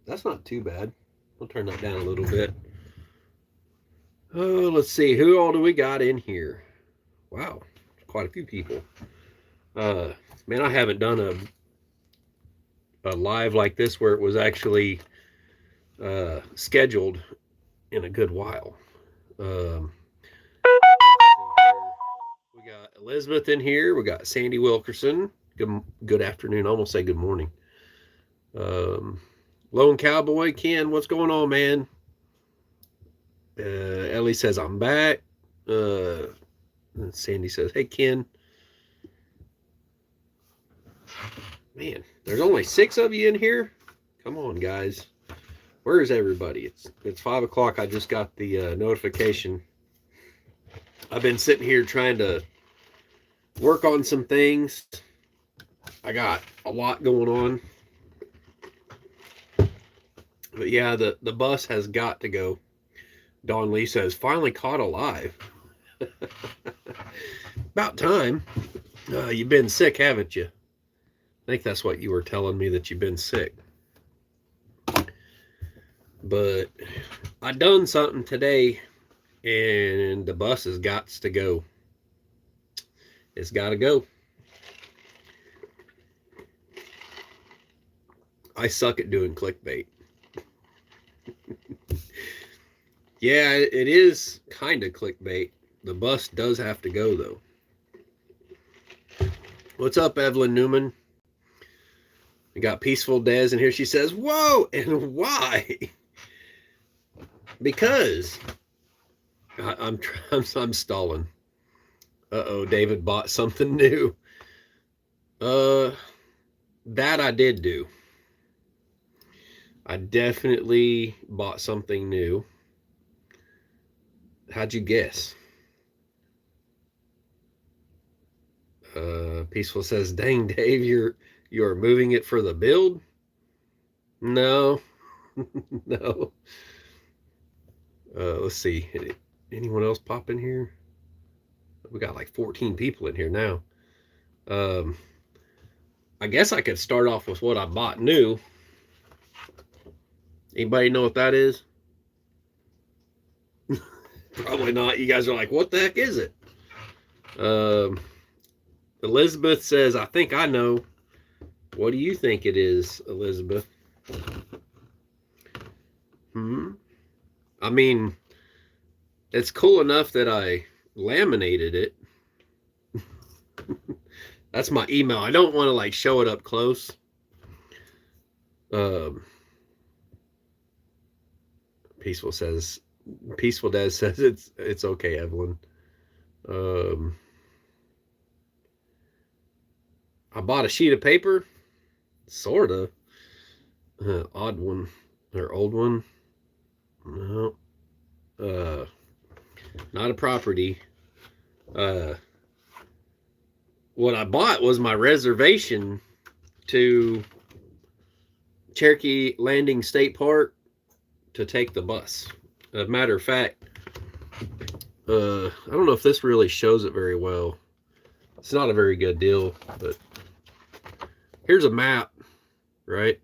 That's not too bad. We'll turn that down a little bit. Oh, let's see. Who all do we got in here? Wow, quite a few people. Uh, Man, I haven't done a live like this where it was actually scheduled in a good while. Um, we got Elizabeth in here. We got Sandy Wilkerson. Good afternoon. I almost say good morning. Um, Lone Cowboy Ken, what's going on, man? Ellie says I'm back. Sandy says, "Hey Ken." Man, there's only 6 of you in here. Come on, guys. Where is everybody? It's 5 o'clock. I just got the notification. I've been sitting here trying to work on some things. I got a lot going on. But yeah, the bus has got to go. Don Lee says, finally caught alive. About time. You've been sick, haven't you? I think that's what you were telling me, that you've been sick. But I done something today, and the bus has got to go. It's got to go. I suck at doing clickbait. Yeah, it is kind of clickbait. The bus does have to go, though. What's up, Evelyn Newman? We got Peaceful Des in here. She says, whoa, and why? Because I'm stalling. Uh-oh, David bought something new. That I did do. I definitely bought something new. How'd you guess? Peaceful says, dang, Dave, you're moving it for the build? No. No. Let's see. Anyone else pop in here? We got like 14 people in here now. I guess I could start off with what I bought new. Anybody know what that is? Probably not. You guys are like, what the heck is it? Elizabeth says, I think I know. What do you think it is, Elizabeth? I mean, it's cool enough that I laminated it. That's my email. I don't want to like show it up close. Peaceful Des says it's okay, Evelyn. I bought a sheet of paper, sorta. Odd one or old one. No, not a property. What I bought was my reservation to Cherokee Landing State Park to take the bus. As a matter of fact, I don't know if this really shows it very well. It's not a very good deal, but here's a map, right?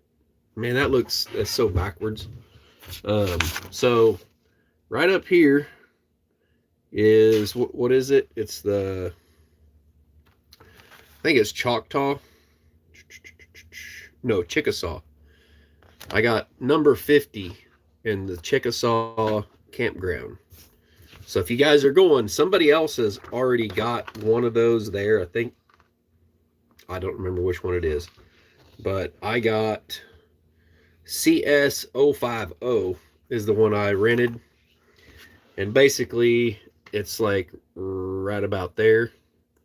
Man, that's so backwards. So right up here is, what is it? It's I think it's Choctaw. No, Chickasaw. I got number 50 in the Chickasaw campground. So if you guys are going, somebody else has already got one of those there. I think, I don't remember which one it is, but I got CS050 is the one I rented. And basically it's like right about there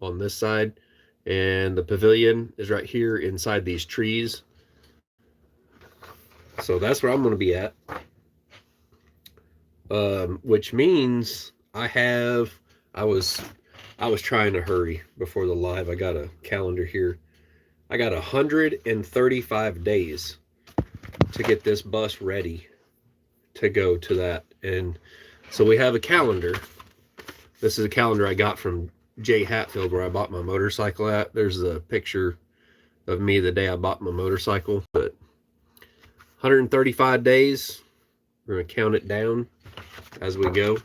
on this side. And the pavilion is right here inside these trees. So that's where I'm going to be at. Which means I was trying to hurry before the live. I got a calendar here. I got 135 days to get this bus ready to go to that. And so we have a calendar. This is a calendar I got from Jay Hatfield, where I bought my motorcycle at. There's a picture of me the day I bought my motorcycle. But 135 days. We're going to count it down as we go.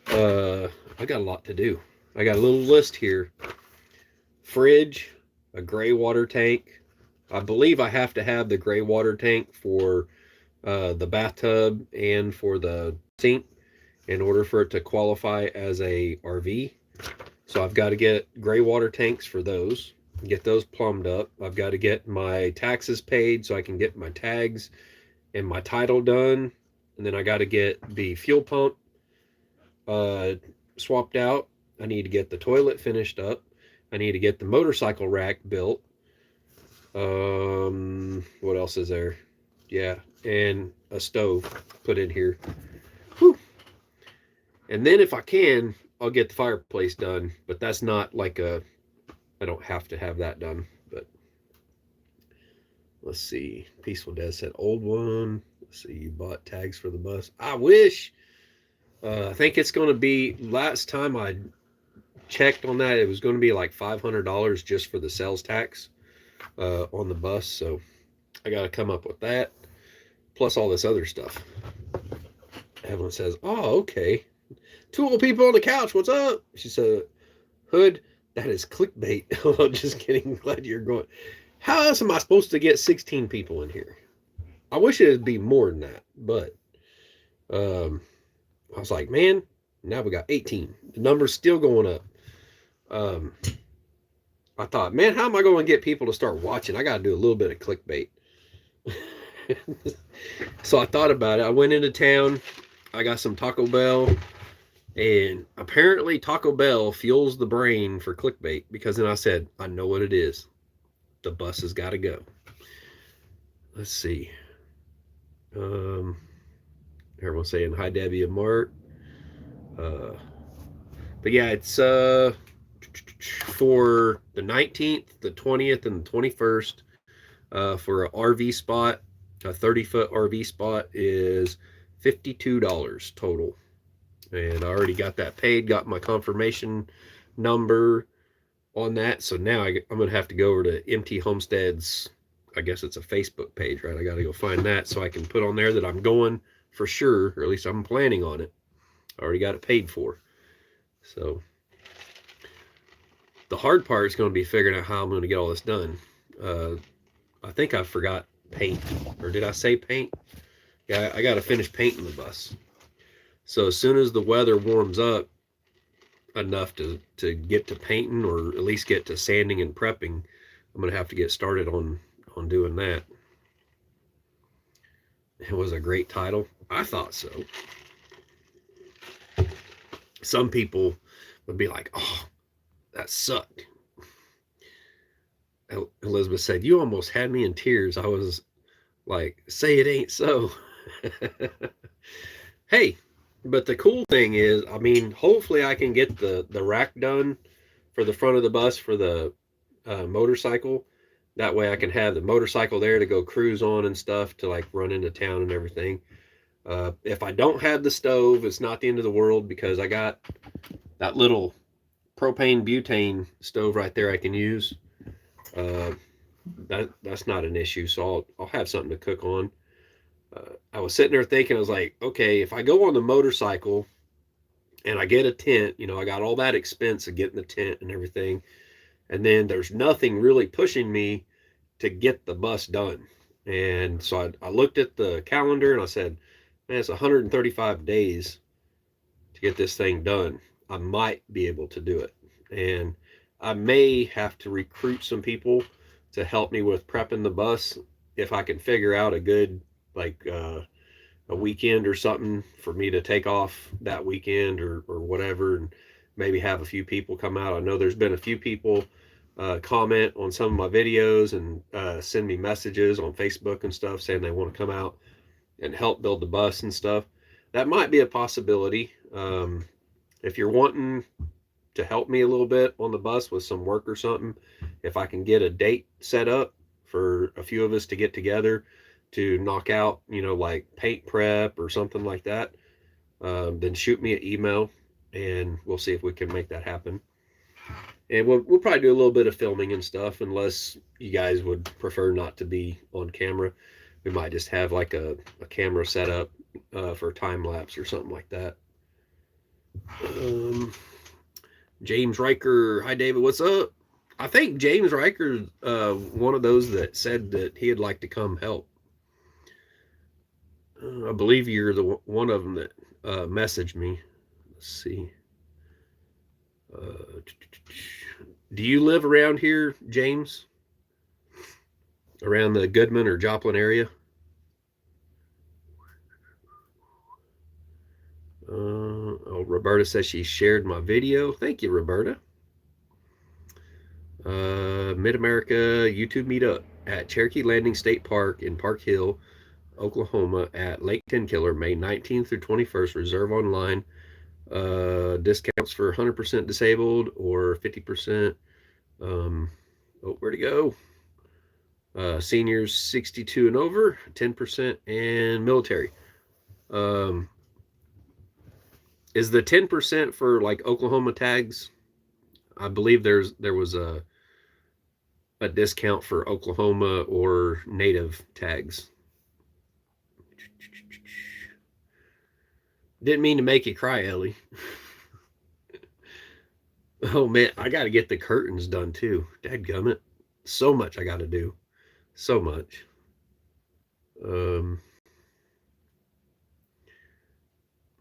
I got a lot to do. I got a little list here. Fridge, a gray water tank. I believe I have to have the gray water tank for the bathtub and for the sink in order for it to qualify as a RV. So I've got to get gray water tanks for those, get those plumbed up. I've got to get my taxes paid so I can get my tags and my title done. And then I got to get the fuel pump swapped out. I need to get the toilet finished up. I need to get the motorcycle rack built. What else is there? Yeah, and a stove put in here. Whew. And then if I can, I'll get the fireplace done, but that's not like I don't have to have that done. But let's see. Peaceful Dead said old one. Let's see, you bought tags for the bus. I wish. I think it's going to be, last time I checked on that, it was going to be like $500 just for the sales tax on the bus. So I got to come up with that, plus all this other stuff. Evelyn says, oh, okay. Two old people on the couch. What's up? She said, Hood, that is clickbait. Oh, just kidding. Glad you're going. How else am I supposed to get 16 people in here? I wish it'd be more than that, but I was like, man, now we got 18. The number's still going up. I thought, man, how am I going to get people to start watching? I got to do a little bit of clickbait. So I thought about it. I went into town. I got some Taco Bell. And apparently Taco Bell fuels the brain for clickbait, because then I said, I know what it is. The bus has got to go. Let's see. Everyone's saying hi, Debbie and Mark. But yeah, it's for the 19th, the 20th, and the 21st. For an RV spot, a 30-foot RV spot is $52 total. And I already got that paid, got my confirmation number on that. So now I'm going to have to go over to MT Homestead's, I guess it's a Facebook page, right? I got to go find that so I can put on there that I'm going for sure, or at least I'm planning on it. I already got it paid for. So the hard part is going to be figuring out how I'm going to get all this done. I think I forgot paint, or did I say paint? Yeah, I got to finish painting the bus. So as soon as the weather warms up enough to get to painting, or at least get to sanding and prepping, I'm going to have to get started on doing that. It was a great title. I thought so. Some people would be like, oh, that sucked. Elizabeth said, you almost had me in tears. I was like, say it ain't so. Hey, but the cool thing is, I mean, hopefully I can get the rack done for the front of the bus for the motorcycle. That way I can have the motorcycle there to go cruise on and stuff, to like run into town and everything. If I don't have the stove, it's not the end of the world, because I got that little propane butane stove right there I can use. That's not an issue, so I'll have something to cook on. I was sitting there thinking, I was like, okay, if I go on the motorcycle and I get a tent, you know, I got all that expense of getting the tent and everything, and then there's nothing really pushing me to get the bus done. And so I looked at the calendar and I said, man, it's 135 days to get this thing done. I might be able to do it. And I may have to recruit some people to help me with prepping the bus if I can figure out a good, like a weekend or something for me to take off that weekend or whatever, and maybe have a few people come out. I know there's been a few people comment on some of my videos and send me messages on Facebook and stuff saying they want to come out and help build the bus and stuff. That might be a possibility. If you're wanting to help me a little bit on the bus with some work or something, if I can get a date set up for a few of us to get together to knock out, you know, like paint prep or something like that, then shoot me an email and we'll see if we can make that happen. And we'll probably do a little bit of filming and stuff, unless you guys would prefer not to be on camera. We might just have like a camera set up for time lapse or something like that. James Riker, hi David, what's up? I think James Riker, one of those that said that he'd like to come help. I believe you're the one of them that messaged me. Let's see. Do you live around here, James? Around the Goodman or Joplin area? Oh, Roberta says she shared my video. Thank you, Roberta. Mid-America YouTube meetup at Cherokee Landing State Park in Park Hill, Oklahoma at Lake Tenkiller, May 19th through 21st. Reserve online. Discounts for 100% disabled or 50%. Where'd it go? Seniors 62 and over, 10%, and military. Is the 10% for like Oklahoma tags? I believe there was a discount for Oklahoma or native tags. Didn't mean to make you cry, Ellie. Oh man, I got to get the curtains done too. Dadgummit. So much I got to do. So much.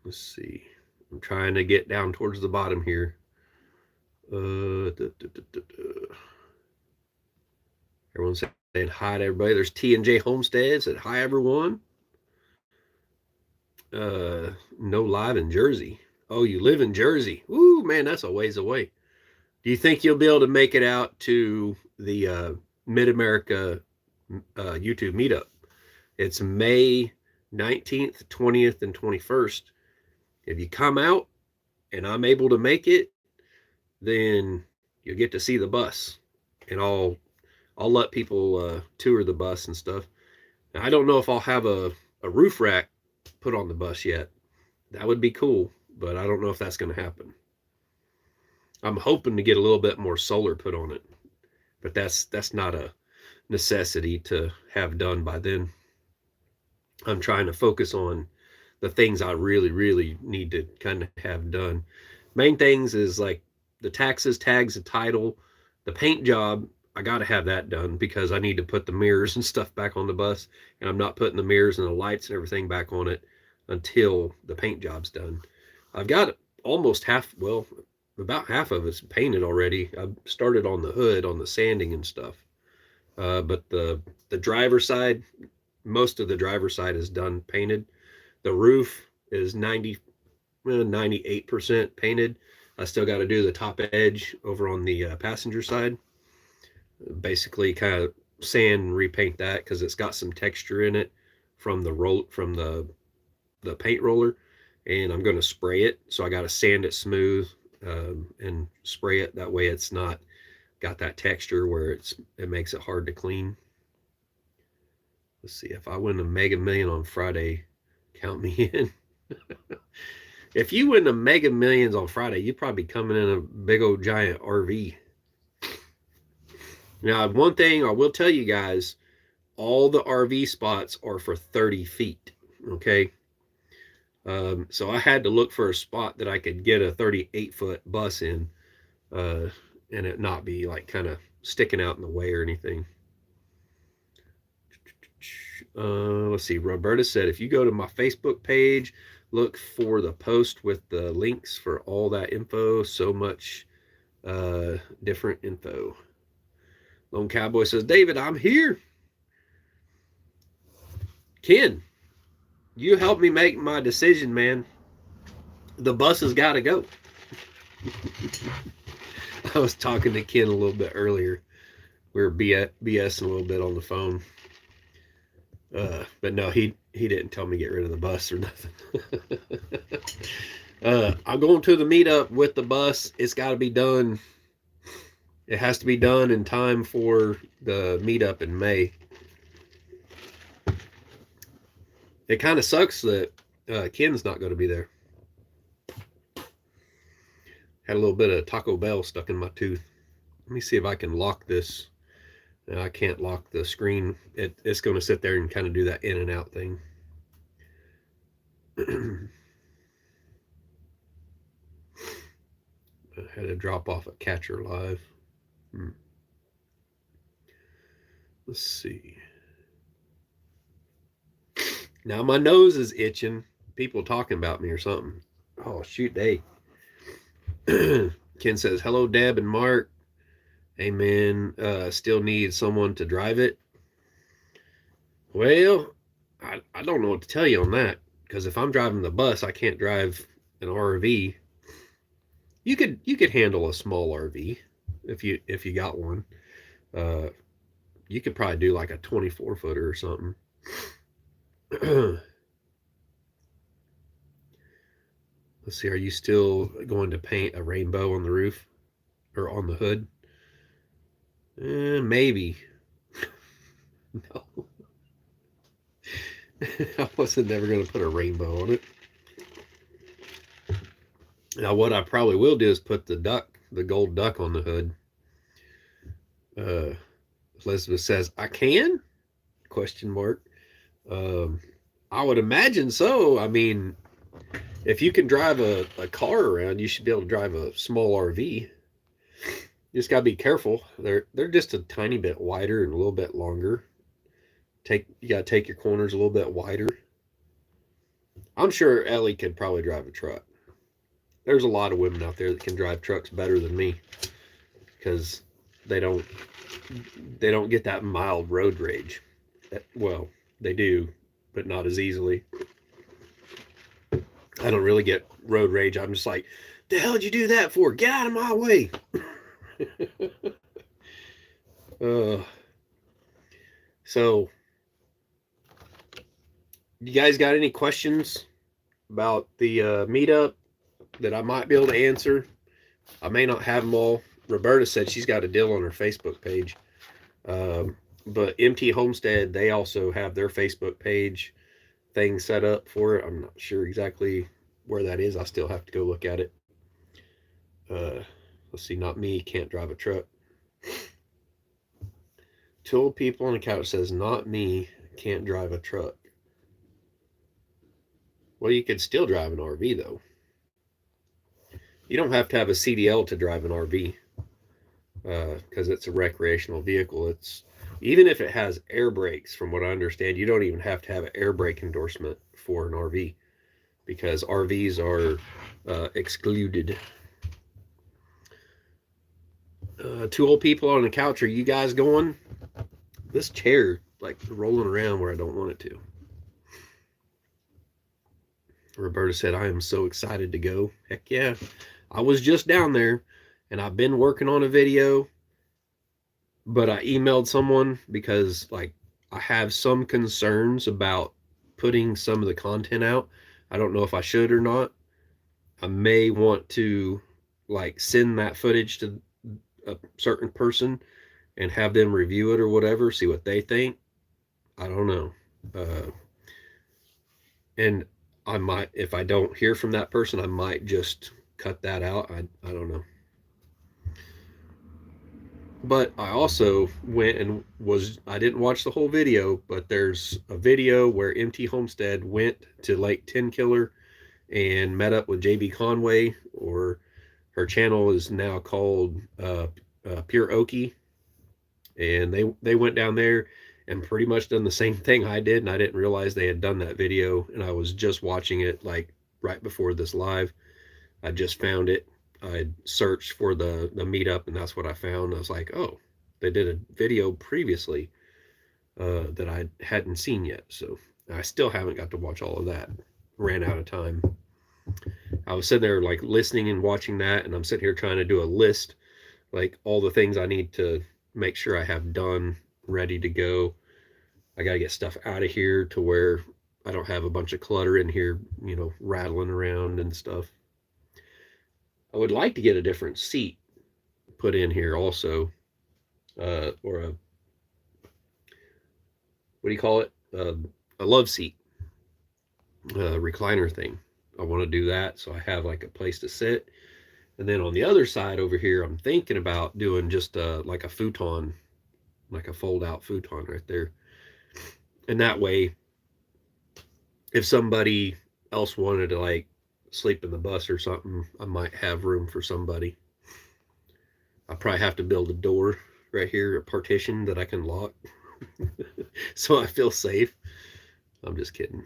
Let's see. I'm trying to get down towards the bottom here. Everyone's saying hi to everybody. There's T&J Homestead said hi everyone. No live in Jersey. Oh, you live in Jersey. Ooh, man, that's a ways away. Do you think you'll be able to make it out to the Mid-America YouTube meetup? It's May 19th, 20th, and 21st. If you come out and I'm able to make it, then you'll get to see the bus. And I'll let people tour the bus and stuff. Now, I don't know if I'll have a roof rack put on the bus yet. That would be cool, but I don't know if that's going to happen. I'm hoping to get a little bit more solar put on it, but that's not a necessity to have done by then. I'm trying to focus on the things I really, really need to kind of have done. Main things is like the taxes, tags, the title, the paint job. I got to have that done because I need to put the mirrors and stuff back on the bus, and I'm not putting the mirrors and the lights and everything back on it until the paint job's done. I've got almost half, well, about half of it's painted already. I've started on the hood, on the sanding and stuff. But the driver's side, most of the driver's side is done painted. The roof is 98% painted. I still got to do the top edge over on the passenger side. Basically kind of sand and repaint that because it's got some texture in it from the paint roller, and I'm going to spray it. So I got to sand it smooth and spray it. That way it's not got that texture where it makes it hard to clean. Let's see, if I win a Mega Million on Friday, count me in. If you win the Mega Millions on Friday, you'd probably be coming in a big old giant RV. Now, one thing I will tell you guys, all the RV spots are for 30 feet, okay? So I had to look for a spot that I could get a 38-foot bus in and it not be like kind of sticking out in the way or anything. Let's see. Roberta said, if you go to my Facebook page, look for the post with the links for all that info. So much different info. Lone Cowboy says, David, I'm here. Ken, you helped me make my decision, man. The bus has got to go. I was talking to Ken a little bit earlier. We were BSing a little bit on the phone. But no, he didn't tell me to get rid of the bus or nothing. I'm going to the meetup with the bus. It's got to be done. It has to be done in time for the meetup in May. It kind of sucks that Ken's not going to be there. Had a little bit of Taco Bell stuck in my tooth. Let me see if I can lock this I can't lock the screen. It's going to sit there and kind of do that in and out thing. I had to drop off a catcher live. Let's see. Now my nose is itching. People talking about me or something. Oh, shoot, they. Ken says, hello, Deb and Mark. Hey, man, still need someone to drive it. Well, I don't know what to tell you on that, because if I'm driving the bus, I can't drive an RV. You could handle a small RV if you got one. You could probably do like a 24-footer or something. Let's see, are you still going to paint a rainbow on the roof or on the hood? Maybe. No. I wasn't never going to put a rainbow on it. Now, what I probably will do is put the gold duck on the hood. Elizabeth says, I can? Question mark. I would imagine so. I mean, if you can drive a car around, you should be able to drive a small RV. You just gotta be careful. They're just a tiny bit wider and a little bit longer. You gotta take your corners a little bit wider. I'm sure Ellie could probably drive a truck. There's a lot of women out there that can drive trucks better than me, because they don't get that mild road rage. Well, they do, but not as easily. I don't really get road rage. I'm just like, the hell did you do that for? Get out of my way. So, you guys got any questions about the meetup that I might be able to answer? I may not have them all. Roberta said she's got a deal on her Facebook page. But MT Homestead, they also have their Facebook page thing set up for it. I'm not sure exactly where that is. I still have to go look at it. Let's see, not me, can't drive a truck. Two old people on the couch says, not me, can't drive a truck. Well, you could still drive an RV, though. You don't have to have a CDL to drive an RV, because it's a recreational vehicle. Even if it has air brakes, from what I understand, you don't even have to have an air brake endorsement for an RV, because RVs are excluded. Two old people on the couch. Are you guys going? This chair, like, rolling around where I don't want it to. Roberta said, I am so excited to go. Heck yeah. I was just down there, and I've been working on a video, but I emailed someone because, like, I have some concerns about putting some of the content out. I don't know if I should or not. I may want to, like, send that footage to a certain person and have them review it or whatever, see what they think. I don't know. And I might, if I don't hear from that person, I might just cut that out. I don't know. But I also went and I didn't watch the whole video, but there's a video where MT Homestead went to Lake Tenkiller and met up with JB Conway, or her channel is now called Pure Okie. And they went down there and pretty much done the same thing I did, and I didn't realize they had done that video, and I was just watching it like right before this live. I just found it. I searched for the meetup, and that's what I found. I was like, oh, they did a video previously that I hadn't seen yet. So I still haven't got to watch all of that. Ran out of time. I was sitting there like listening and watching that, and I'm sitting here trying to do a list, like all the things I need to make sure I have done, ready to go. I got to get stuff out of here to where I don't have a bunch of clutter in here, rattling around and stuff. I would like to get a different seat put in here also, or a, what do you call it? A love seat, recliner thing. I want to do that so I have like a place to sit. And then on the other side over here, I'm thinking about doing just like a futon like a fold out futon right there. And that way, if somebody else wanted to like sleep in the bus or something, I might have room for somebody. I probably have to build a door right here, a partition that I can lock, so I feel safe. I'm just kidding.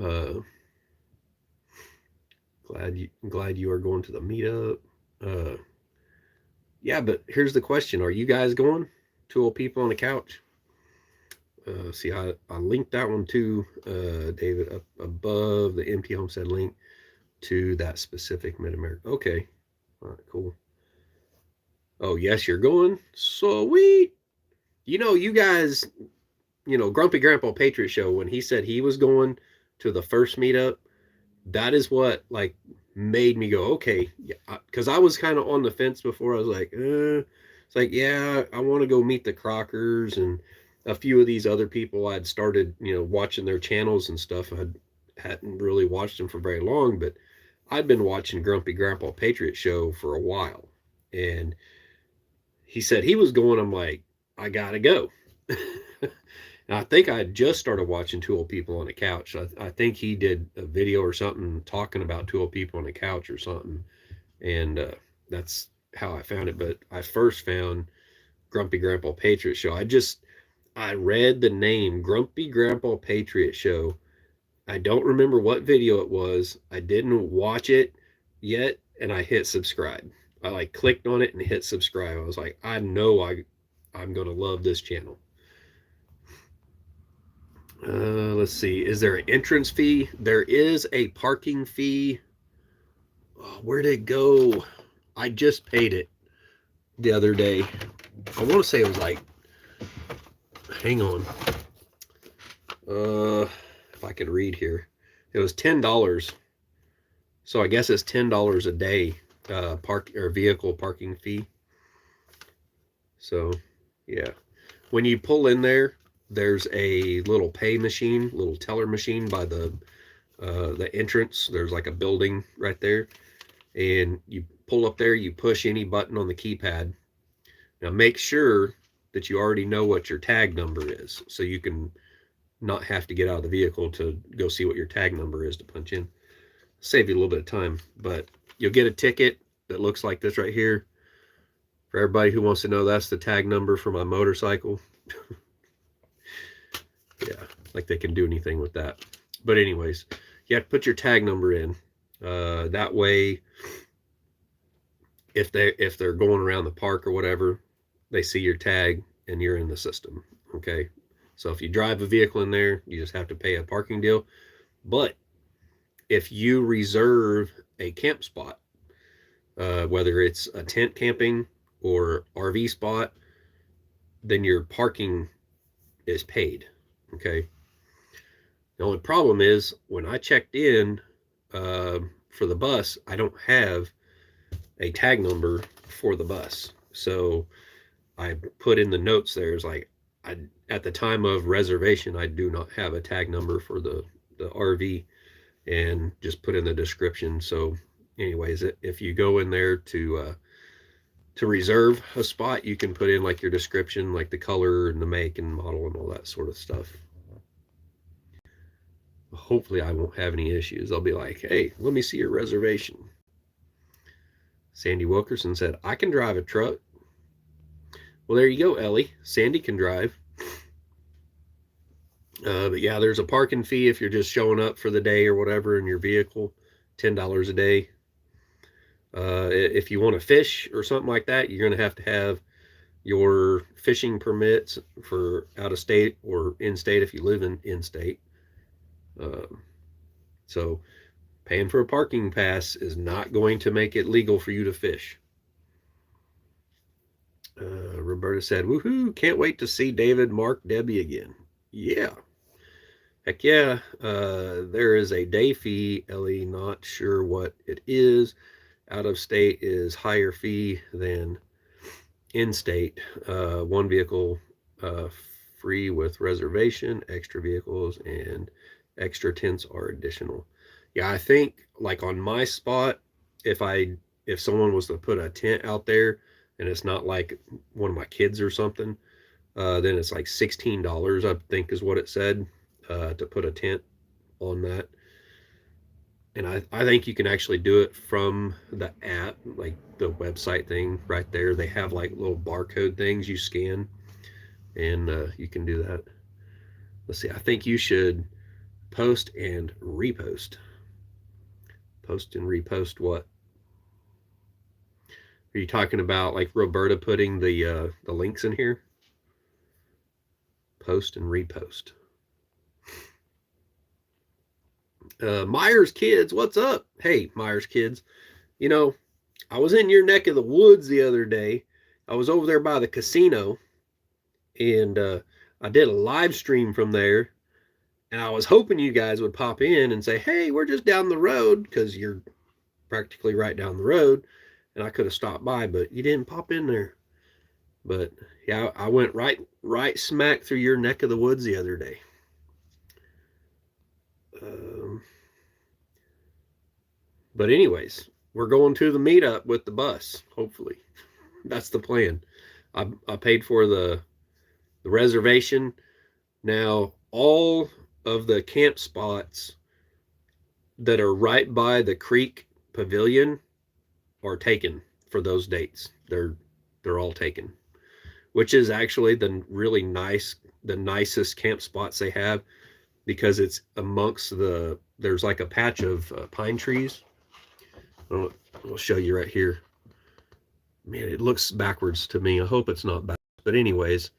Uh, glad you are going to the meetup. Yeah, but here's the question: are you guys going? Two old people on the couch. See, I linked that one too, David, up above the empty homestead link to that specific Mid-America. Okay, all right, cool. Oh yes, you're going. Sweet. You guys, Grumpy Grandpa Patriot Show, when he said he was going to the first meetup, that is what like made me go, okay, yeah, because I was kind of on the fence before. I was like, it's like, yeah, I want to go meet the Crockers and a few of these other people. I'd started, watching their channels and stuff. I hadn't really watched them for very long, but I'd been watching Grumpy Grandpa Patriot Show for a while, and he said he was going. I'm like, I gotta go. And I think I had just started watching Two Old People on the Couch. I think he did a video or something talking about Two Old People on the Couch or something. And that's how I found it. But I first found Grumpy Grandpa Patriot Show. I read the name Grumpy Grandpa Patriot Show. I don't remember what video it was. I didn't watch it yet. And I hit subscribe. I like clicked on it and hit subscribe. I was like, I know I'm going to love this channel. Let's see. Is there an entrance fee? There is a parking fee. Oh, where'd it go? I just paid it the other day. I want to say it was like, hang on. If I could read here, it was $10. So I guess it's $10 a day, park or vehicle parking fee. So yeah, when you pull in there, there's a little pay machine, little teller machine by the entrance. There's like a building right there, and you pull up there, you push any button on the keypad. Now make sure that you already know what your tag number is, so you can not have to get out of the vehicle to go see what your tag number is to punch in. Save you a little bit of time, but you'll get a ticket that looks like this right here. For everybody who wants to know, that's the tag number for my motorcycle. Yeah, like they can do anything with that. But anyways, you have to put your tag number in. That way, if they're going around the park or whatever, they see your tag and you're in the system. Okay, so if you drive a vehicle in there, you just have to pay a parking deal. But if you reserve a camp spot, whether it's a tent camping or RV spot, then your parking is paid. Okay. The only problem is when I checked in for the bus, I don't have a tag number for the bus. So I put in the notes there, is like, at the time of reservation, I do not have a tag number for the RV, and just put in the description. So anyways, if you go in there to reserve a spot, you can put in like your description, like the color and the make and model and all that sort of stuff. Hopefully I won't have any issues. I'll be like, hey, let me see your reservation. Sandy Wilkerson said, I can drive a truck. Well, there you go, Ellie. Sandy can drive. But yeah, there's a parking fee if you're just showing up for the day or whatever in your vehicle, $10 a day. If you want to fish or something like that, you're going to have your fishing permits for out of state or in state if you live in state. So paying for a parking pass is not going to make it legal for you to fish. Roberta said, woohoo, can't wait to see David, Mark, Debbie again. Yeah. Heck yeah. There is a day fee, Ellie, not sure what it is. Out of state is higher fee than in state. One vehicle free with reservation, extra vehicles and extra tents are additional. Yeah, I think like on my spot, if someone was to put a tent out there and it's not like one of my kids or something, then it's like $16, I think is what it said, to put a tent on that. And I think you can actually do it from the app, like the website thing right there. They have like little barcode things you scan, and you can do that. Let's see, I think you should post and repost. Post and repost what? Are you talking about like Roberta putting the links in here? Post and repost. Myers Kids, what's up? Hey, Myers Kids. You know, I was in your neck of the woods the other day. I was over there by the casino, and I did a live stream from there. And I was hoping you guys would pop in and say, hey, we're just down the road, because you're practically right down the road. And I could have stopped by, but you didn't pop in there. But yeah, I went right smack through your neck of the woods the other day. But anyways, we're going to the meetup with the bus, hopefully. That's the plan. I paid for the reservation. Now, all of the camp spots that are right by the creek pavilion are taken for those dates. They're all taken, which is actually the nicest camp spots they have, because it's amongst there's like a patch of pine trees. I'll show you right here. Man, it looks backwards to me. I hope it's not backwards. But anyways,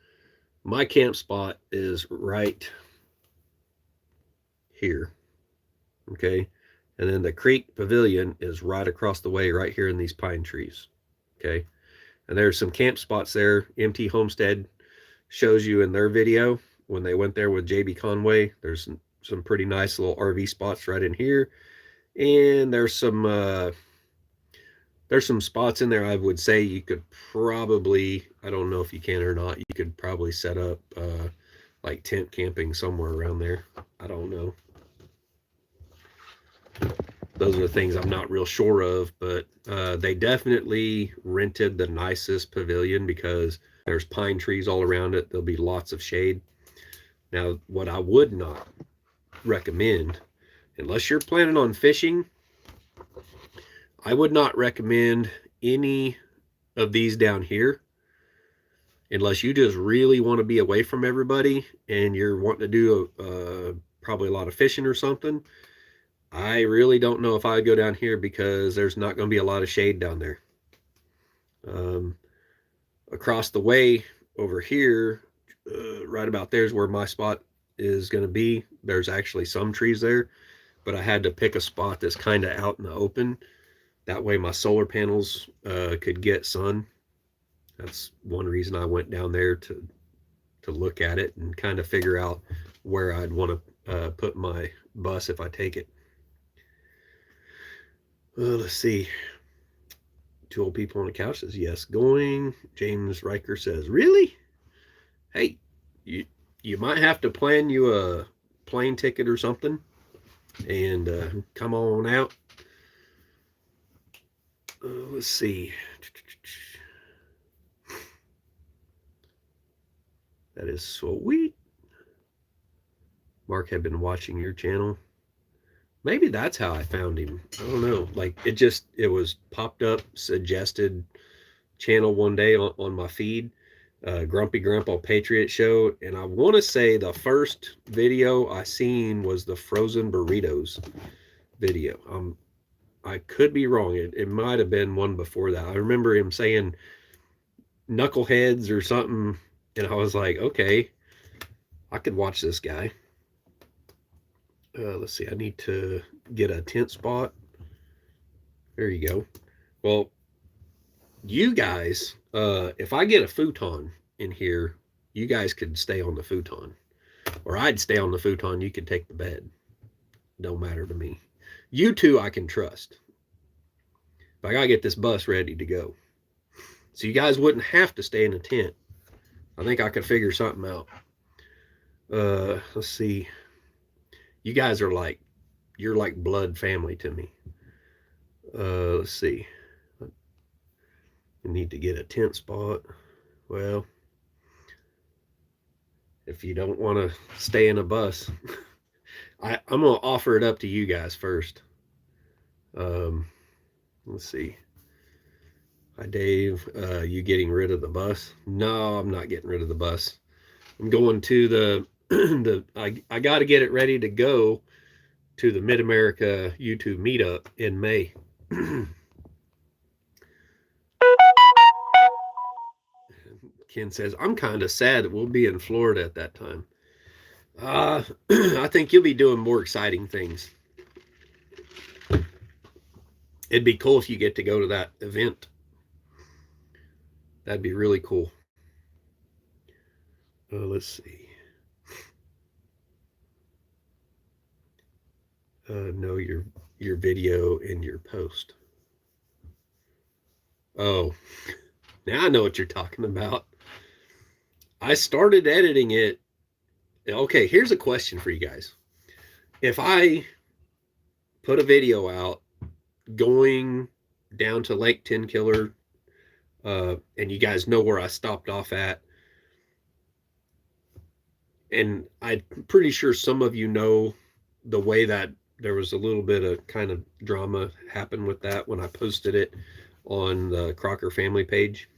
my camp spot is right here. Okay. And then the creek pavilion is right across the way, right here in these pine trees. Okay. And there's some camp spots there. MT Homestead shows you in their video when they went there with JB Conway. There's some pretty nice little RV spots right in here. And there's some spots in there I would say you could probably, I don't know if you can or not, you could probably set up like tent camping somewhere around there. I don't know. Those are the things I'm not real sure of, but they definitely rented the nicest pavilion because there's pine trees all around it. There'll be lots of shade. Now, what I would not recommend, unless you're planning on fishing, I would not recommend any of these down here unless you just really want to be away from everybody and you're wanting to do probably a lot of fishing or something. I really don't know if I'd go down here because there's not going to be a lot of shade down there. Across the way over here, right about there is where my spot is going to be. There's actually some trees there, but I had to pick a spot that's kind of out in the open. That way my solar panels could get sun. That's one reason I went down there to look at it and kind of figure out where I'd want to put my bus if I take it. Let's see. Two old people on the couch says, yes, going. James Riker says, really? Hey, you might have to plan you a plane ticket or something and come on out. Let's see. That is sweet. Mark had been watching your channel. Maybe that's how I found him. I don't know. Like it was popped up, suggested channel one day on my feed, Grumpy Grandpa Patriot Show. And I want to say the first video I seen was the frozen burritos video. I could be wrong. It might have been one before that. I remember him saying knuckleheads or something. And I was like, okay, I could watch this guy. Let's see, I need to get a tent spot. There you go. Well, you guys, if I get a futon in here, you guys could stay on the futon. Or I'd stay on the futon, you could take the bed. Don't matter to me. You two I can trust. But I gotta get this bus ready to go. So you guys wouldn't have to stay in a tent. I think I could figure something out. Let's see. You guys are you're like blood family to me. Let's see. You need to get a tent spot. Well, if you don't want to stay in a bus, I'm going to offer it up to you guys first. Let's see. Hi, Dave. You getting rid of the bus? No, I'm not getting rid of the bus. I'm going to the I got to get it ready to go to the Mid-America YouTube meetup in May. Ken says, I'm kind of sad that we'll be in Florida at that time. I think you'll be doing more exciting things. It'd be cool if you get to go to that event. That'd be really cool. Let's see. No, your video in your post. Oh, now I know what you're talking about. I started editing it. Okay, here's a question for you guys. If I put a video out going down to Lake Tenkiller, and you guys know where I stopped off at, and I'm pretty sure some of you know the way that there was a little bit of kind of drama happened with that when I posted it on the Crocker family page.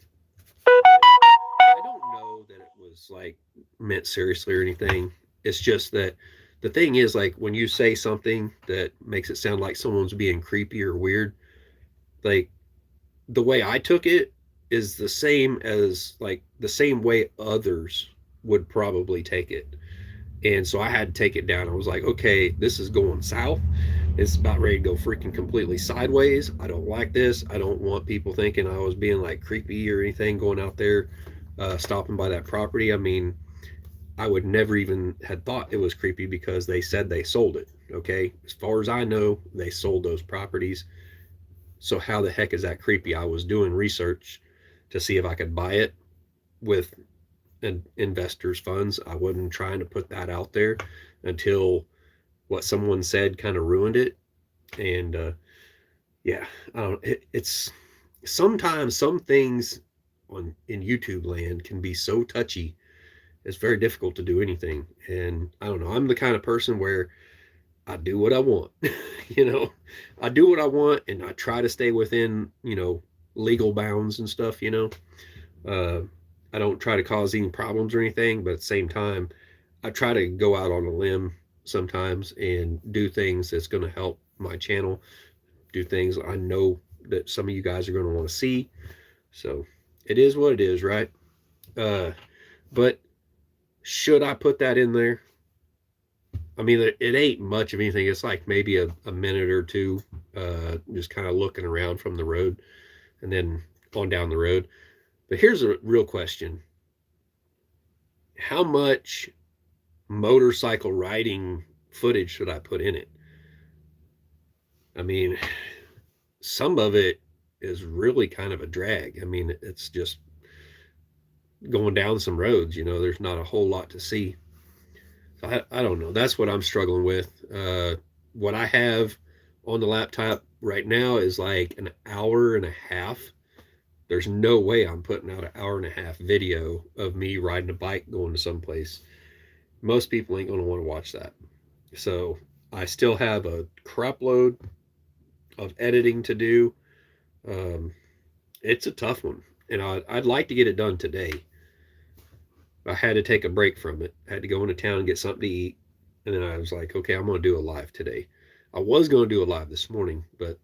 I don't know that it was like meant seriously or anything. It's just that the thing is, like, when you say something that makes it sound like someone's being creepy or weird, like, the way I took it is the same as, like, the same way others would probably take it. And so I had to take it down. I was like, okay, this is going south. It's about ready to go freaking completely sideways. I don't like this. I don't want people thinking I was being like creepy or anything going out there, stopping by that property. I mean, I would never even had thought it was creepy because they said they sold it. Okay. As far as I know, they sold those properties. So how the heck is that creepy? I was doing research to see if I could buy it with investors' funds. I wasn't trying to put that out there until what someone said kind of ruined it. And yeah, it's sometimes some things in YouTube land can be so touchy. It's very difficult to do anything. And I don't know, I'm the kind of person where I do what I want. I do what I want, and I try to stay within, legal bounds and stuff. I don't try to cause any problems or anything, but at the same time, I try to go out on a limb sometimes and do things that's going to help my channel, do things I know that some of you guys are going to want to see. So it is what it is, right? But should I put that in there? I mean, it ain't much of anything. It's like maybe a minute or two, just kind of looking around from the road and then on down the road. But here's a real question. How much motorcycle riding footage should I put in it? I mean, some of it is really kind of a drag. I mean, it's just going down some roads, there's not a whole lot to see. So I don't know. That's what I'm struggling with. What I have on the laptop right now is like an hour and a half. There's no way I'm putting out an hour and a half video of me riding a bike going to someplace. Most people ain't going to want to watch that. So I still have a crap load of editing to do. It's a tough one, and I'd like to get it done today. I had to take a break from it. I had to go into town and get something to eat, and then I was like, okay, I'm going to do a live today. I was going to do a live this morning, but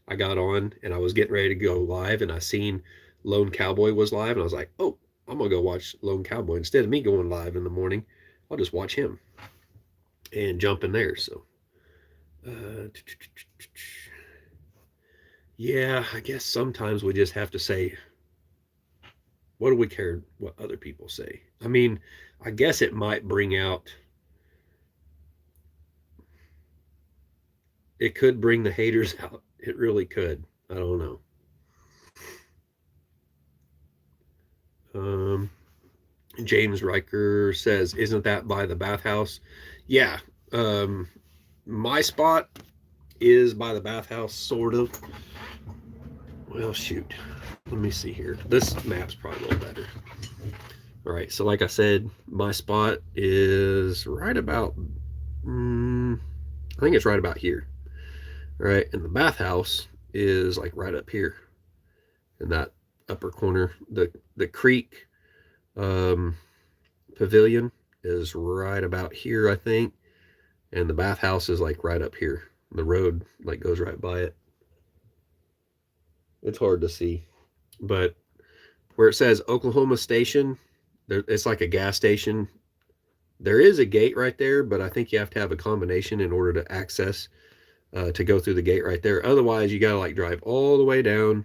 I got on and I was getting ready to go live, and I seen Lone Cowboy was live, and I was like, oh, I'm going to go watch Lone Cowboy. Instead of me going live in the morning, I'll just watch him and jump in there. So, yeah, I guess sometimes we just have to say, what do we care what other people say? I mean, I guess it might bring out, it could bring the haters out. It really could. I don't know. James Riker says, isn't that by the bathhouse? Yeah. My spot is by the bathhouse, sort of. Well, shoot. Let me see here. This map's probably a little better. All right, so like I said, my spot is right about, I think it's right about here. All right, and the bathhouse is like right up here in that upper corner. The creek um, pavilion is right about here, I think, and the bathhouse is like right up here. The road like goes right by it. It's hard to see, but where it says Oklahoma Station, it's like a gas station. There is a gate right there, but I think you have to have a combination in order to access to go through the gate right there. Otherwise, you gotta like drive all the way down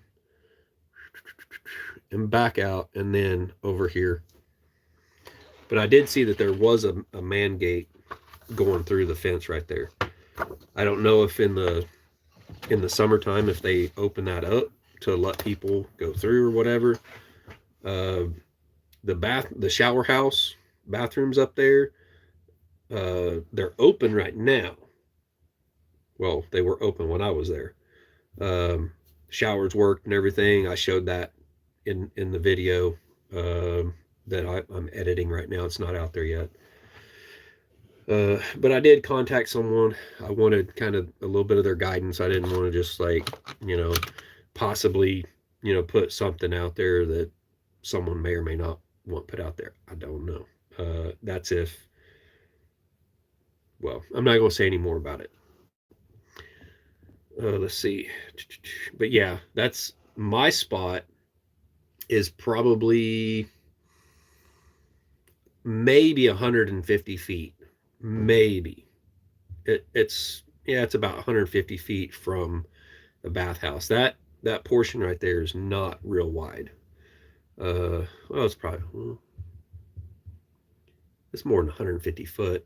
and back out, and then over here. But I did see that there was a man gate going through the fence right there. I don't know if in the summertime if they open that up to let people go through or whatever. The shower house bathrooms up there, they're open right now. Well, they were open when I was there. Showers worked and everything. I showed that in the video that I'm editing right now. It's not out there yet. But I did contact someone. I wanted kind of a little bit of their guidance. I didn't want to just like, possibly, put something out there that someone may or may not want put out there. I don't know. That's if, well, I'm not going to say any more about it. Let's see. But yeah, that's my spot is probably maybe 150 feet. Maybe. It's about 150 feet from the bathhouse. That portion right there is not real wide. Well, it's probably, it's more than 150 foot.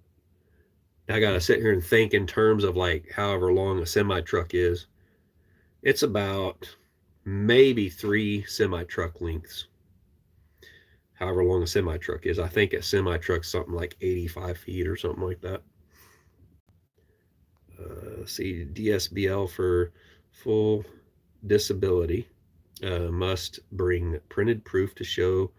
I gotta sit here and think in terms of like however long a semi truck is. It's about maybe 3 semi truck lengths. However long a semi truck is. I think a semi truck's something like 85 feet or something like that. See, DSBL for full disability must bring printed proof to show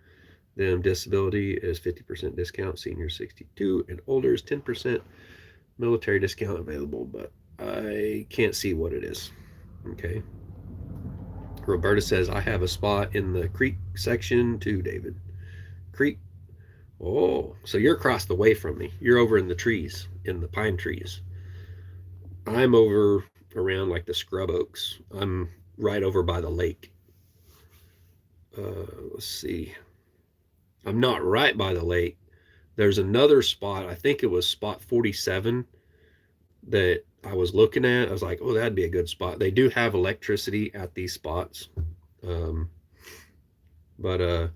them disability is 50% discount. Senior 62 and older is 10% military discount available, but I can't see what it is. Okay. Roberta says, I have a spot in the creek section too, David. Creek. Oh, so you're across the way from me. You're over in the trees, in the pine trees. I'm over around like the scrub oaks. I'm right over by the lake. Let's see. I'm not right by the lake. There's another spot. I think it was spot 47 that I was looking at. I was like, oh, that'd be a good spot. They do have electricity at these spots. But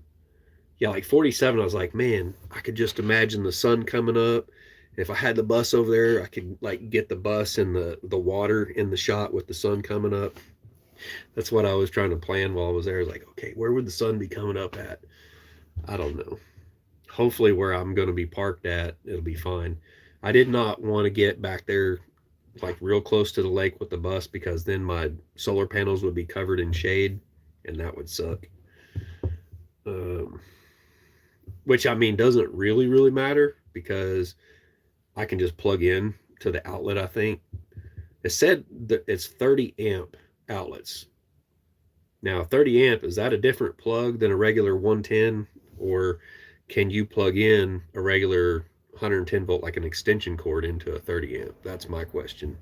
yeah, like 47, I was like, man, I could just imagine the sun coming up. If I had the bus over there, I could like get the bus and the water in the shot with the sun coming up. That's what I was trying to plan while I was there. I was like, okay, where would the sun be coming up at? I don't know. Hopefully where I'm going to be parked at, it'll be fine. I did not want to get back there like real close to the lake with the bus because then my solar panels would be covered in shade and that would suck. Which I mean doesn't really matter because I can just plug in to the outlet. I think it said that it's 30 amp outlets. Now 30 amp, is that a different plug than a regular 110, or can you plug in a regular 110 volt like an extension cord into a 30 amp? That's my question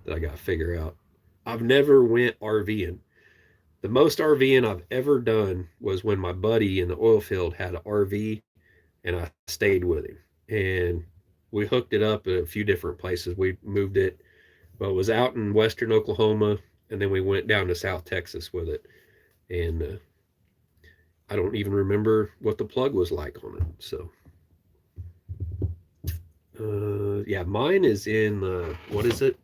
that I got to figure out. I've never went RVing. The most RVing I've ever done was when my buddy in the oil field had an RV and I stayed with him. And we hooked it up at a few different places. We moved it, but it was out in western Oklahoma, and then we went down to South Texas with it. And I don't even remember what the plug was like on it. So, yeah, mine is in, what is it?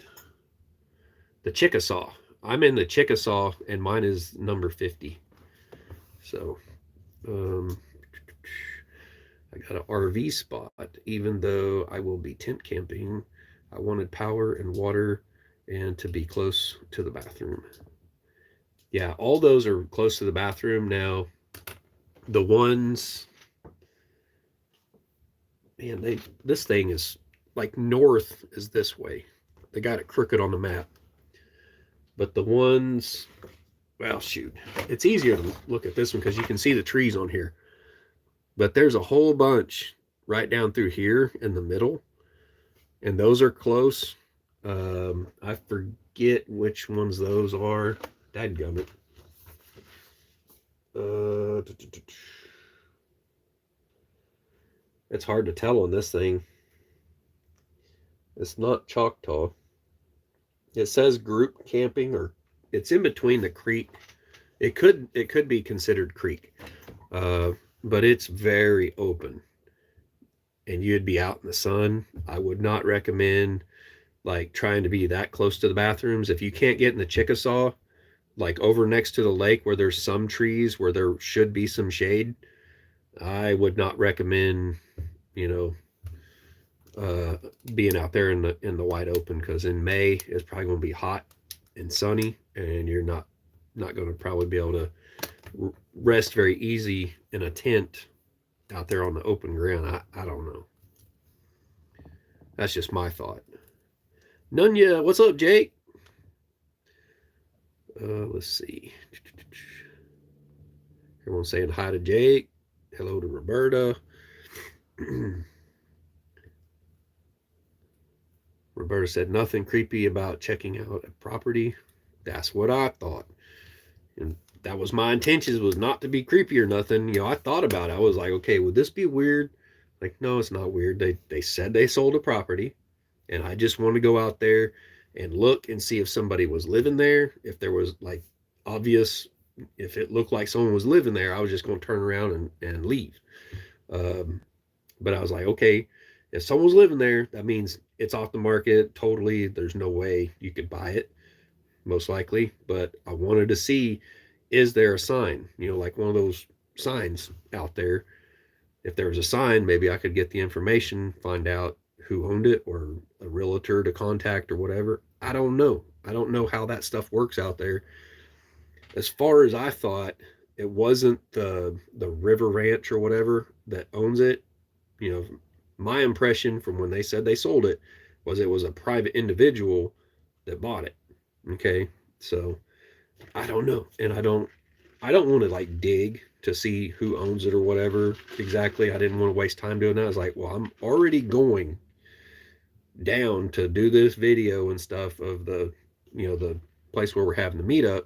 The Chickasaw. I'm in the Chickasaw, and mine is number 50. So, I got an RV spot. Even though I will be tent camping, I wanted power and water and to be close to the bathroom. Yeah, all those are close to the bathroom. Now, the ones Man, this thing is like north is this way. They got it crooked on the map. But the ones, well, shoot, it's easier to look at this one because you can see the trees on here. But there's a whole bunch right down through here in the middle, and those are close. I forget which ones those are. Dadgummit. It's hard to tell on this thing. It's not Choctaw. It says group camping, or it's in between the creek. It could be considered creek, but it's very open, and you'd be out in the sun. I would not recommend like trying to be that close to the bathrooms. If you can't get in the Chickasaw, like over next to the lake where there's some trees where there should be some shade, I would not recommend, being out there in the wide open, because in May it's probably going to be hot and sunny, and you're not going to probably be able to rest very easy in a tent out there on the open ground. I don't know. That's just my thought. Nunya, what's up, Jake? Let's see. Everyone's saying hi to Jake. Hello to Roberta. Roberta said nothing creepy about checking out a property. That's what I thought. And that was my intentions, was not to be creepy or nothing. I thought about it. I was like, okay, would this be weird? Like, no, it's not weird. They said they sold a property, and I just want to go out there and look and see if somebody was living there. If there was like obvious, if it looked like someone was living there, I was just going to turn around and leave. But I was like, okay, if someone's living there, that means it's off the market totally. There's no way you could buy it, most likely. But I wanted to see, is there a sign, like one of those signs out there? If there was a sign, maybe I could get the information, find out who owned it, or a realtor to contact or whatever. I don't know. I don't know how that stuff works out there. As far as I thought, it wasn't the River Ranch or whatever that owns it. My impression from when they said they sold it was a private individual that bought it. Okay, so I don't know, and I don't want to like dig to see who owns it or whatever exactly. I didn't want to waste time doing that. I was like, well, I'm already going down to do this video and stuff of the place where we're having the meetup.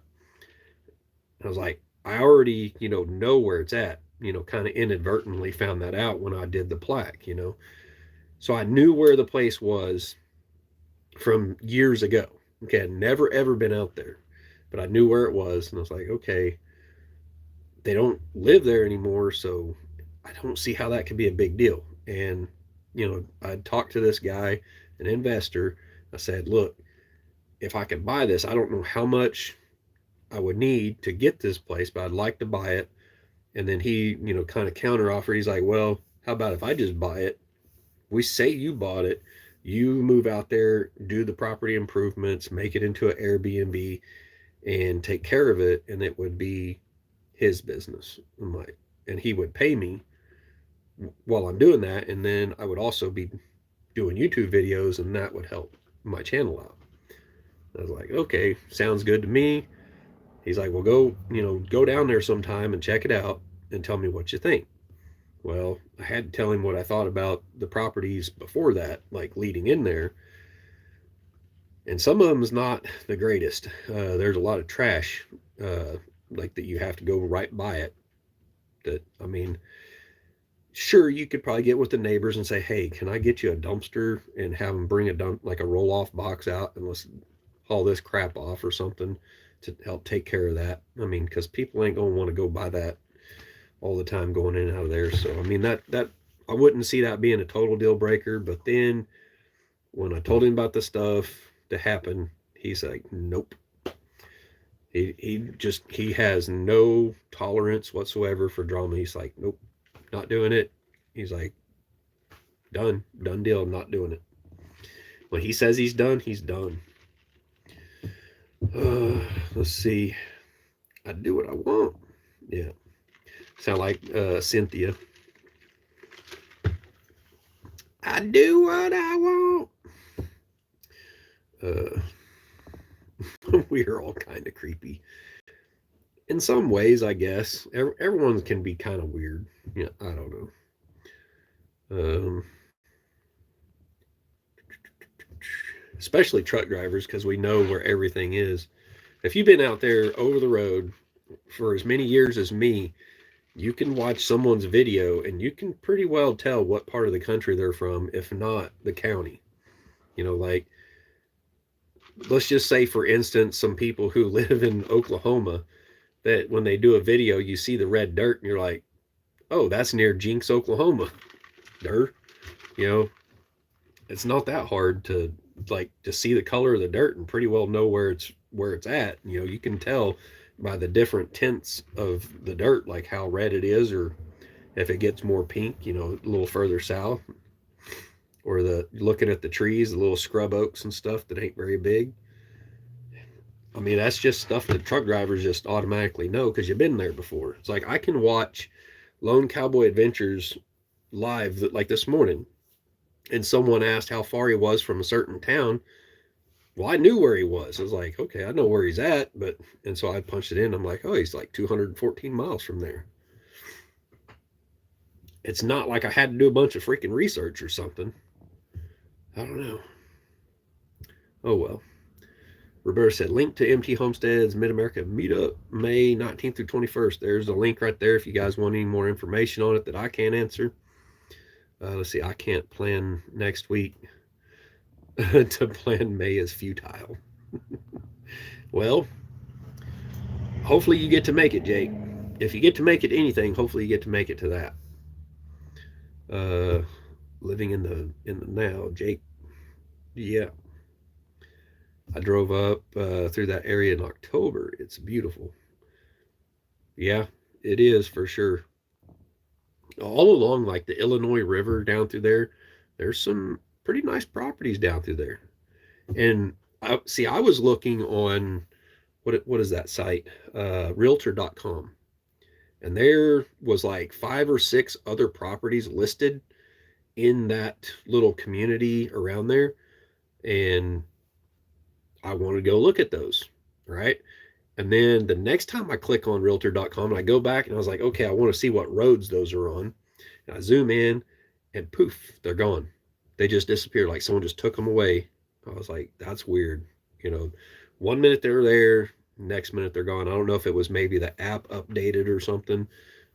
I was like, I already know where it's at. Kind of inadvertently found that out when I did the plaque. So I knew where the place was from years ago. Okay, I'd never ever been out there, but I knew where it was, and I was like, okay, they don't live there anymore, so I don't see how that could be a big deal. And I talked to this guy, an investor. I said, look, if I could buy this, I don't know how much I would need to get this place, but I'd like to buy it. And then he, kind of counter offered. He's like, well, how about if I just buy it? We say you bought it, you move out there, do the property improvements, make it into an Airbnb, and take care of it, and it would be his business. I'm like, and he would pay me while I'm doing that, and then I would also be doing YouTube videos, and that would help my channel out. I was like, okay, sounds good to me. He's like, well, go down there sometime and check it out and tell me what you think. Well, I had to tell him what I thought about the properties before that, like leading in there. And some of them is not the greatest. There's a lot of trash, like that you have to go right by it. That, I mean, sure, you could probably get with the neighbors and say, hey, can I get you a dumpster, and have them bring like a roll-off box out, and let's haul this crap off or something to help take care of that. I mean, because people ain't going to want to go by that all the time going in and out of there. So, I mean, that I wouldn't see that being a total deal breaker. But then when I told him about the stuff to happen, he's like, nope. He has no tolerance whatsoever for drama. He's like, nope, not doing it. He's like, done deal, not doing it. When he says he's done, he's done. Let's see. I do what I want. Yeah. Sound like Cynthia. I do what I want. We're all kind of creepy in some ways, I guess. Everyone can be kind of weird. Yeah, I don't know. Especially truck drivers, because we know where everything is. If you've been out there over the road for as many years as me, you can watch someone's video and you can pretty well tell what part of the country they're from, if not the county. Like, let's just say, for instance, some people who live in Oklahoma, that when they do a video, you see the red dirt and you're like, oh, that's near Jinx, Oklahoma. Dirt. You know, it's not that hard to see the color of the dirt and pretty well know where it's at. You can tell by the different tints of the dirt, like how red it is, or if it gets more pink, a little further south, or looking at the trees, the little scrub oaks and stuff that ain't very big. I mean, that's just stuff that truck drivers just automatically know because you've been there before. It's like I can watch Lone Cowboy Adventures live like this morning, and someone asked how far he was from a certain town. Well, I knew where he was. I was like, okay, I know where he's at, and so I punched it in. I'm like, oh, he's like 214 miles from there. It's not like I had to do a bunch of freaking research or something. I don't know. Oh, well. Roberta said, link to MT Homestead's Mid-America Meetup, May 19th through 21st. There's a link right there if you guys want any more information on it that I can't answer. Let's see, I can't plan next week. To plan May is futile. Well, hopefully you get to make it, Jake. If you get to make it anything, hopefully you get to make it to that. Living in the now, Jake. Yeah. I drove up through that area in October. It's beautiful. Yeah, it is for sure. All along, like the Illinois River down through there, there's some pretty nice properties down through there. And I was looking on what is that site? Realtor.com. And there was like 5 or 6 other properties listed in that little community around there. And I wanted to go look at those, right? And then the next time I click on realtor.com and I go back and I was like, okay, I want to see what roads those are on. And I zoom in and poof, they're gone. They just disappeared. Like someone just took them away. I was like, that's weird. 1 minute they're there, next minute they're gone. I don't know if it was maybe the app updated or something,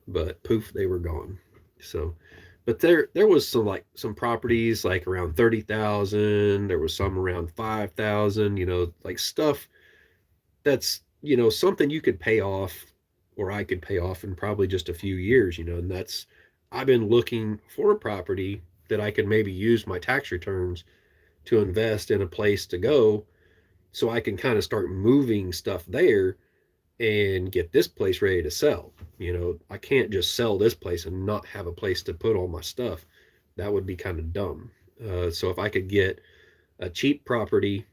but poof, they were gone. So, but there was some properties like around 30,000. There was some around 5,000, like stuff that's, something you could pay off, or I could pay off in probably just a few years, and I've been looking for a property that I could maybe use my tax returns to invest in a place to go, so I can kind of start moving stuff there and get this place ready to sell. I can't just sell this place and not have a place to put all my stuff. That would be kind of dumb. So if I could get a cheap property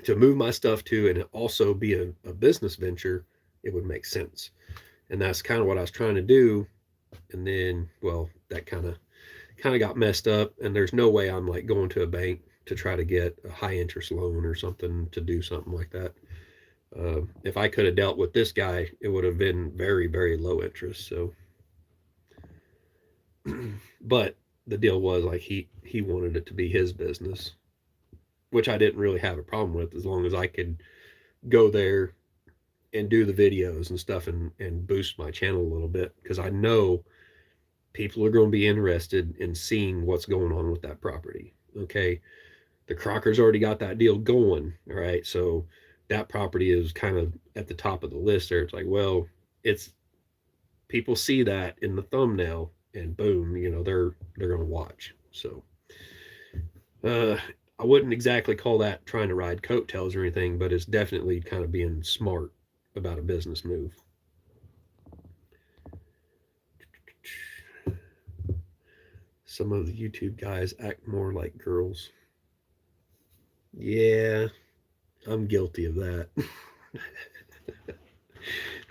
to move my stuff to and also be a business venture, it would make sense. And that's kind of what I was trying to do. And then, well, that kind of got messed up, and there's no way I'm like going to a bank to try to get a high interest loan or something to do something like that. If I could have dealt with this guy, it would have been very, very low interest. So, but the deal was like he wanted it to be his business, which I didn't really have a problem with, as long as I could go there and do the videos and stuff and boost my channel a little bit, because I know people are going to be interested in seeing what's going on with that property. Okay, the Crockers already got that deal going. All right, so that property is kind of at the top of the list there. It's like, well, it's people see that in the thumbnail and boom, they're going to watch. So I wouldn't exactly call that trying to ride coattails or anything, but it's definitely kind of being smart about a business move. Some of the YouTube guys act more like girls. Yeah, I'm guilty of that.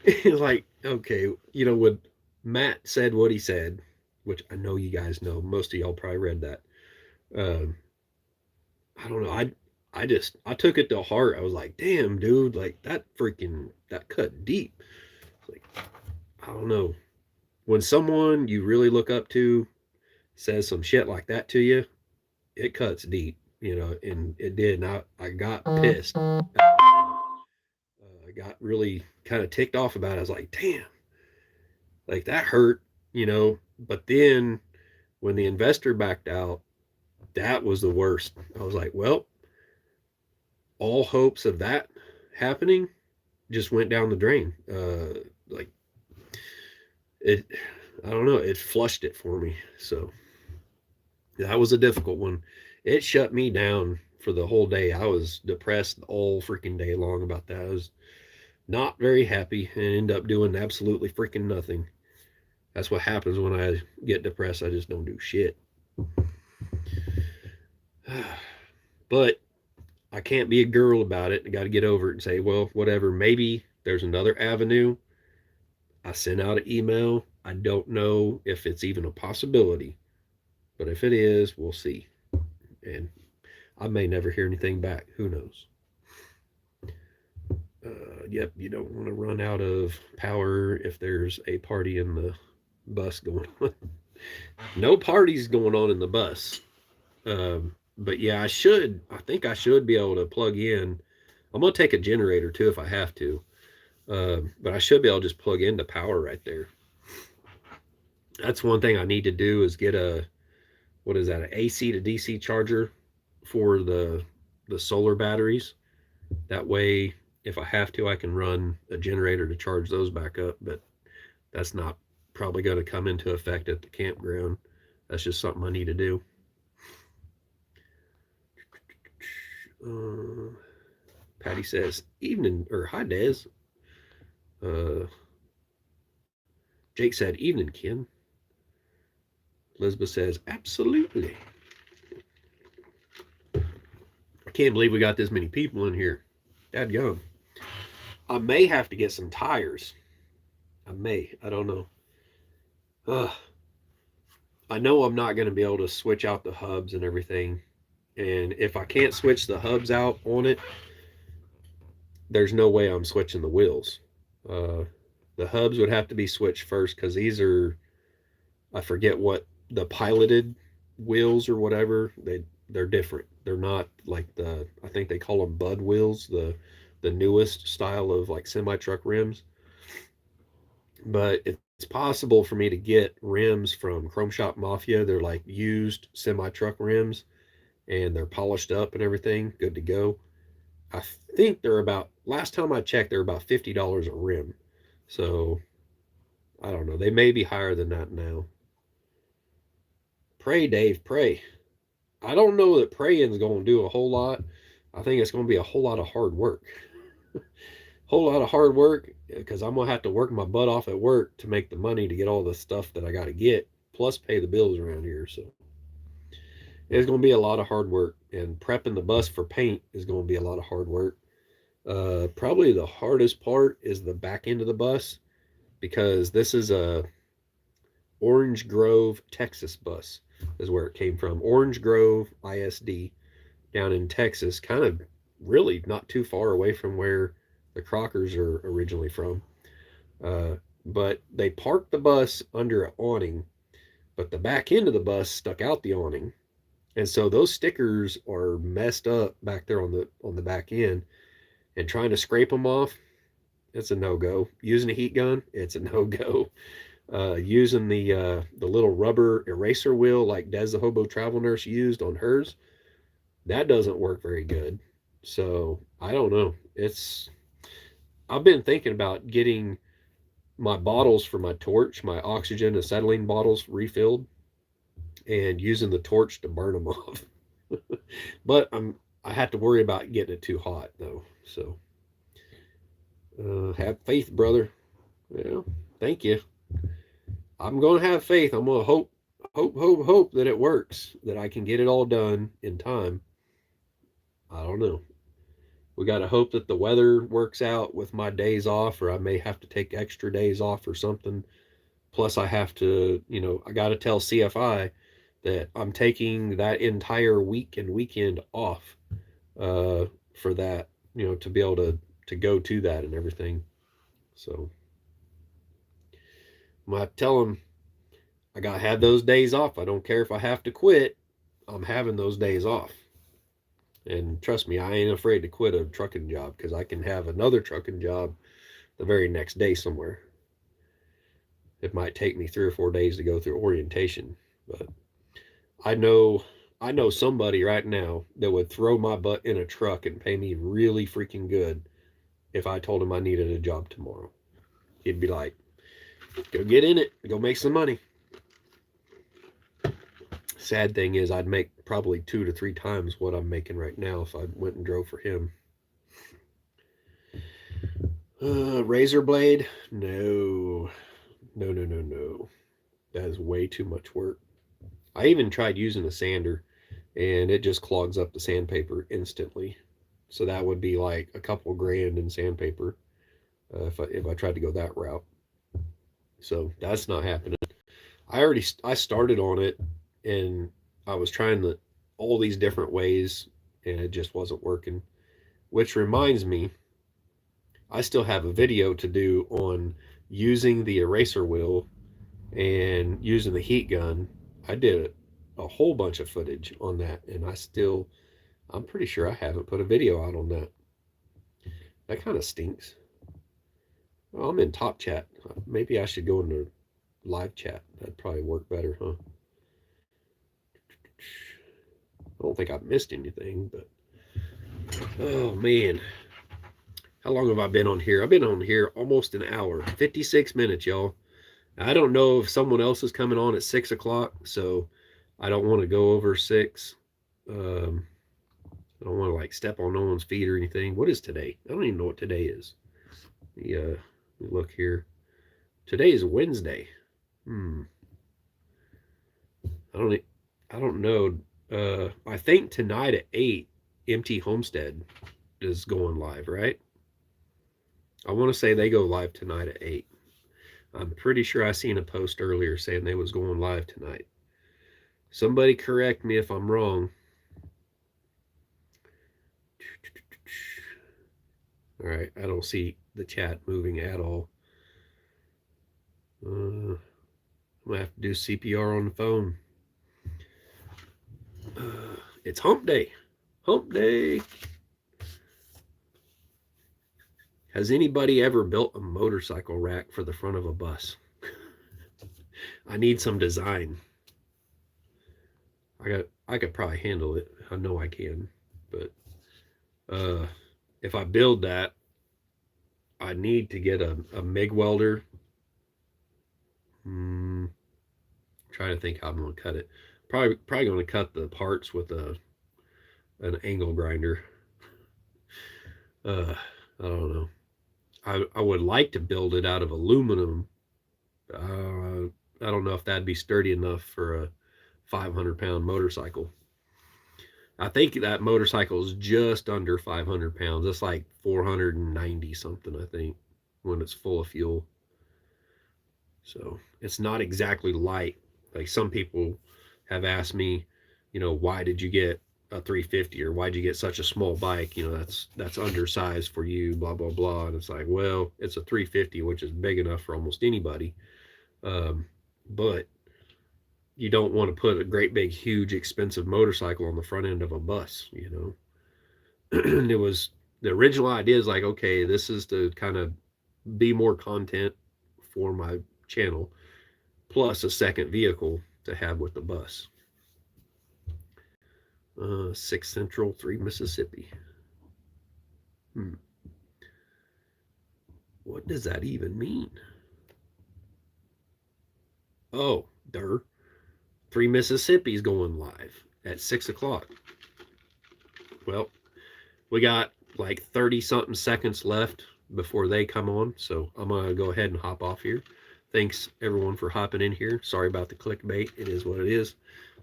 It's like, okay, when Matt said what he said, which I know you guys know, most of y'all probably read that. Um, I don't know. I took it to heart. I was like, damn, dude, like that cut deep. Like, I don't know. When someone you really look up to says some shit like that to you, it cuts deep, and it did. And I got pissed. I got really kind of ticked off about it. I was like, damn, like that hurt, But then when the investor backed out, that was the worst. I was like, well, all hopes of that happening just went down the drain. Like it, I don't know, it flushed it for me. So that was a difficult one. It shut me down for the whole day. I was depressed all freaking day long about that. I was not very happy and ended up doing absolutely freaking nothing. That's what happens when I get depressed. I just don't do shit. But I can't be a girl about it. I got to get over it and say, well, whatever. Maybe there's another avenue. I sent out an email. I don't know if it's even a possibility, but if it is, we'll see. And I may never hear anything back. Who knows? Yep, you don't want to run out of power if there's a party in the bus going on. No parties going on in the bus. But yeah, I think I should be able to plug in. I'm going to take a generator too if I have to. But I should be able to just plug into power right there. That's one thing I need to do is get an AC to DC charger for the solar batteries. That way, if I have to, I can run a generator to charge those back up. But that's not probably going to come into effect at the campground. That's just something I need to do. Patty says, evening, or hi, Des. Jake said, evening, Ken. Elizabeth says, absolutely. I can't believe we got this many people in here. Dadgum. I may have to get some tires. I don't know. I know I'm not going to be able to switch out the hubs and everything. And if I can't switch the hubs out on it, there's no way I'm switching the wheels. The hubs would have to be switched first because these are, I forget what the piloted wheels or whatever. They're different. They're not like I think they call them Bud wheels, the newest style of like semi truck rims. But it's possible for me to get rims from Chrome Shop Mafia. They're like used semi truck rims, and they're polished up and everything, good to go. I think they're about, last time I checked, they're about $50 a rim. So I don't know. They may be higher than that now. Pray, Dave, pray. I don't know that praying's going to do a whole lot. I think it's going to be a whole lot of hard work. Whole lot of hard work because I'm going to have to work my butt off at work to make the money to get all the stuff that I got to get, plus pay the bills around here. So it's going to be a lot of hard work, and prepping the bus for paint is going to be a lot of hard work. Probably the hardest part is the back end of the bus, because this is a Orange Grove, Texas bus is where it came from. Orange Grove ISD down in Texas, kind of really not too far away from where the Crockers are originally from. But they parked the bus under an awning, but the back end of the bus stuck out the awning. And so those stickers are messed up back there on the back end, and trying to scrape them off, it's a no-go. Using a heat gun, it's a no-go. Using the little rubber eraser wheel like Des the Hobo Travel Nurse used on hers, that doesn't work very good. So I don't know. I've been thinking about getting my bottles for my torch, my oxygen acetylene bottles, refilled, and using the torch to burn them off. But I have to worry about getting it too hot though. So have faith, brother. Well, thank you. I'm going to have faith. I'm going to hope that it works, that I can get it all done in time. I don't know. We got to hope that the weather works out with my days off, or I may have to take extra days off or something. Plus, I have to, I got to tell CFI that I'm taking that entire week and weekend off for that, you know, to be able to go to that and everything. So I'm gonna have to tell them I gotta have those days off. I don't care if I have to quit. I'm having those days off. And trust me, I ain't afraid to quit a trucking job because I can have another trucking job the very next day somewhere. It might take me 3 or 4 days to go through orientation, but I know I know somebody right now that would throw my butt in a truck and pay me really freaking good if I told him I needed a job tomorrow. He'd be like, "Go get in it, go make some money." Sad thing is, I'd make probably 2 to 3 times what I'm making right now if I went and drove for him. Razor blade? No. No, no, no, no. That is way too much work. I even tried using a sander, and it just clogs up the sandpaper instantly. So that would be like a couple grand in sandpaper if I tried to go that route. So that's not happening. I started on it, and I was trying all these different ways, and it just wasn't working. Which reminds me, I still have a video to do on using the eraser wheel and using the heat gun. I did a whole bunch of footage on that, and I'm pretty sure I haven't put a video out on that. That kind of stinks. Well, I'm in top chat. Maybe I should go into live chat. That'd probably work better, huh? I don't think I've missed anything, but oh man. How long have I been on here? I've been on here almost an hour, 56 minutes, y'all. I don't know if someone else is coming on at 6 o'clock, so I don't want to go over 6. I don't want to like step on no one's feet or anything. What is today? I don't even know what today is. Yeah, look here. Today is Wednesday. I don't know. I think tonight at 8, Empty Homestead is going live, right? I want to say they go live tonight at 8. I'm pretty sure I seen a post earlier saying they was going live tonight. Somebody correct me if I'm wrong. All right, I don't see the chat moving at all. I'm gonna have to do CPR on the phone. It's hump day. Hump day. Has anybody ever built a motorcycle rack for the front of a bus? I need some design. I could probably handle it. I know I can, but if I build that, I need to get a MIG welder. Trying to think how I'm going to cut it. Probably going to cut the parts with an angle grinder. I don't know. I would like to build it out of aluminum. I don't know if that'd be sturdy enough for a 500-pound motorcycle. I think that motorcycle is just under 500 pounds. It's like 490 something, I think, when it's full of fuel. So it's not exactly light. Like some people have asked me, you know, why did you get a 350 or why'd you get such a small bike? You know, that's undersized for you, blah, blah, blah. And it's like, well, it's a 350, which is big enough for almost anybody. But you don't want to put a great big huge expensive motorcycle on the front end of a bus, you know. It was the original idea is like, okay, this is to kind of be more content for my channel plus a second vehicle to have with the bus. 6 Central, 3 Mississippi. What does that even mean? Oh, 3 Mississippi's going live at 6 o'clock. Well, we got like 30 something seconds left before they come on, so I'm gonna go ahead and hop off here. Thanks everyone for hopping in here. Sorry about the clickbait. It is what it is.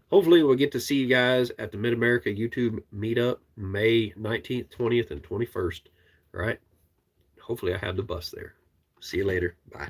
Hopefully we'll get to see you guys at the Mid-America YouTube meetup May 19th, 20th, and 21st. All right. Hopefully I have the bus there. See you later. Bye.